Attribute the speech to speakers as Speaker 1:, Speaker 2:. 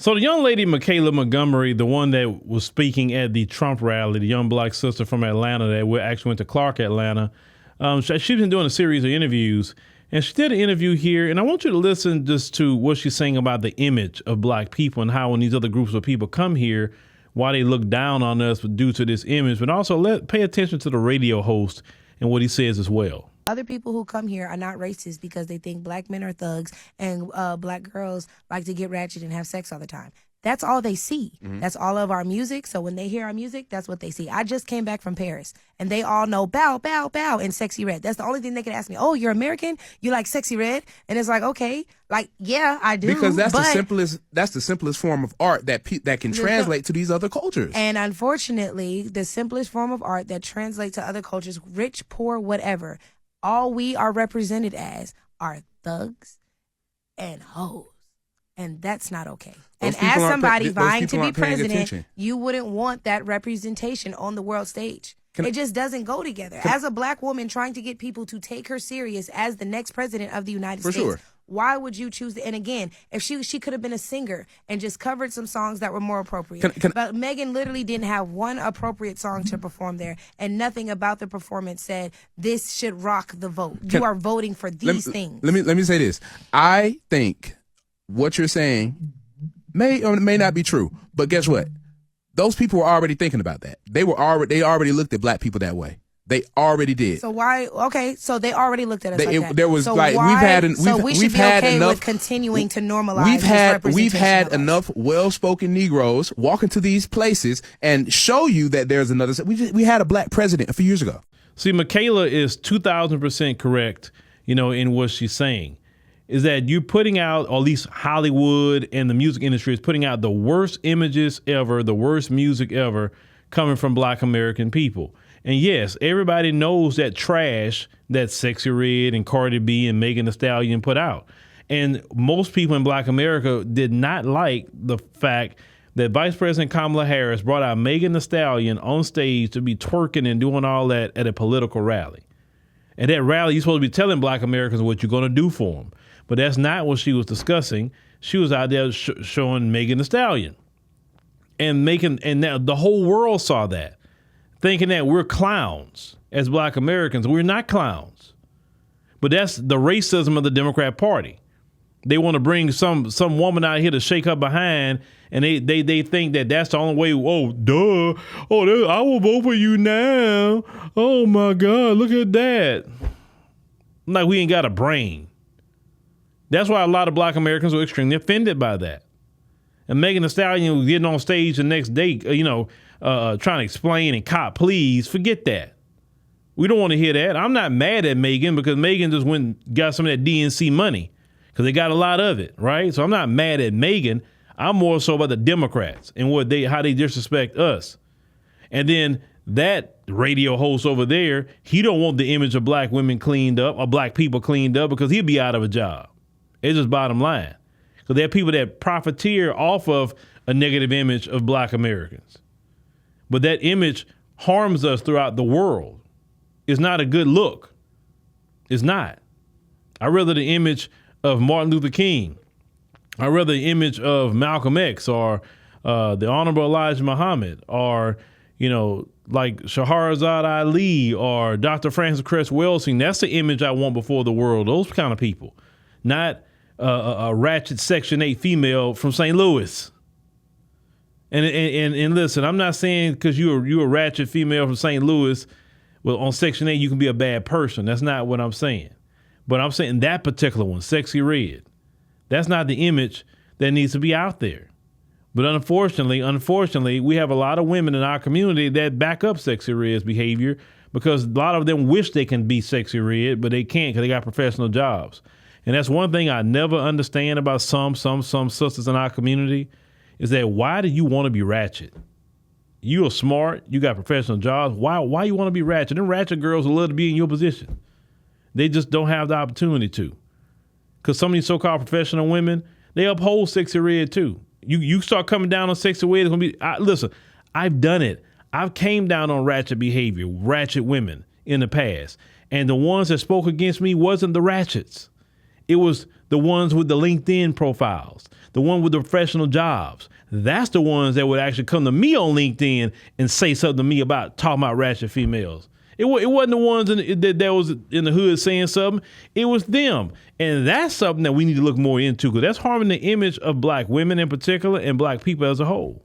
Speaker 1: So the young lady, Michaelah Montgomery, the one that was speaking at the Trump rally, the young black sister from Atlanta that actually went to Clark, Atlanta, she's been doing a series of interviews, and she did an interview here, and I want you to listen just to what she's saying about the image of black people and how when these other groups of people come here, why they look down on us due to this image, but also pay attention to the radio host and what he says as well.
Speaker 2: Other people who come here are not racist because they think black men are thugs and black girls like to get ratchet and have sex all the time. That's all they see. Mm-hmm. That's all of our music. So when they hear our music, that's what they see. I just came back from Paris, and they all know bow, bow, bow, and Sexy Red. That's the only thing they can ask me. Oh, you're American? You like Sexy Red? And it's like, okay, like, yeah, I do.
Speaker 3: Because that's the simplest form of art that can translate to these other cultures.
Speaker 2: And unfortunately, the simplest form of art that translates to other cultures, rich, poor, whatever, all we are represented as are thugs and hoes. And that's not okay. And as somebody vying to be president, you wouldn't want that representation on the world stage. It just doesn't go together. As a black woman trying to get people to take her serious as the next president of the United States,
Speaker 3: sure.
Speaker 2: Why would you choose? And again, if she could have been a singer and just covered some songs that were more appropriate. But Megan literally didn't have one appropriate song to perform there, and nothing about the performance said this should rock the vote. You are voting for these things.
Speaker 3: Let me say this. I think what you're saying may or may not be true, but guess what? Those people were already thinking about that. They already looked at black people that way. They already did.
Speaker 2: So why? Okay, so they already looked at us like that.
Speaker 3: There was
Speaker 2: so
Speaker 3: like
Speaker 2: why,
Speaker 3: we should be okay
Speaker 2: with continuing to normalize.
Speaker 3: We've had enough well-spoken Negroes walk into these places and show you that there's another. We had a black president a few years ago.
Speaker 1: See, Michaelah is 2,000% correct. In what she's saying. Is that you're putting out, or at least Hollywood and the music industry is putting out the worst images ever, the worst music ever coming from black American people. And yes, everybody knows that trash that Sexy Red and Cardi B and Megan Thee Stallion put out. And most people in black America did not like the fact that Vice President Kamala Harris brought out Megan Thee Stallion on stage to be twerking and doing all that at a political rally. At that rally, you're supposed to be telling black Americans what you're going to do for them. But that's not what she was discussing. She was out there showing Megan Thee Stallion and now the whole world saw that, thinking that we're clowns as black Americans. We're not clowns. But that's the racism of the Democrat Party. They want to bring some woman out here to shake her behind, and they think that that's the only way. Oh, duh. Oh, I will vote for you now. Oh, my God, look at that. Like we ain't got a brain. That's why a lot of black Americans were extremely offended by that. And Megan Thee Stallion was getting on stage the next day, trying to explain and cop, please, forget that. We don't want to hear that. I'm not mad at Megan because Megan just went and got some of that DNC money because they got a lot of it, right? So I'm not mad at Megan. I'm more so about the Democrats and how they disrespect us. And then that radio host over there, he don't want the image of black women cleaned up or black people cleaned up because he'll be out of a job. It's just bottom line. Because there are people that profiteer off of a negative image of black Americans. But that image harms us throughout the world. It's not a good look. It's not. I'd rather the image of Martin Luther King. I'd rather the image of Malcolm X or the Honorable Elijah Muhammad or, like Shahrazad Ali or Dr. Francis Cress Welsing. That's the image I want before the world. Those kind of people. Not a ratchet Section 8 female from St. Louis. And listen, I'm not saying because you're a ratchet female from St. Louis, well, on Section 8 you can be a bad person. That's not what I'm saying. But I'm saying that particular one, Sexy Red, that's not the image that needs to be out there. But unfortunately, we have a lot of women in our community that back up Sexy Red's behavior because a lot of them wish they can be Sexy Red, but they can't because they got professional jobs. And that's one thing I never understand about some sisters in our community is that why do you want to be ratchet? You are smart. You got professional jobs. Why you want to be ratchet? Them ratchet girls would love to be in your position. They just don't have the opportunity to. Because some of these so-called professional women, they uphold Sexy Red too. You start coming down on Sexy Red, it's going to be, listen, I've done it. I've came down on ratchet behavior, ratchet women in the past. And the ones that spoke against me wasn't the ratchets. It was the ones with the LinkedIn profiles, the one with the professional jobs. That's the ones that would actually come to me on LinkedIn and say something to me about talking about ratchet females. It wasn't the ones that was in the hood saying something. It was them. And that's something that we need to look more into, because that's harming the image of black women in particular and black people as a whole.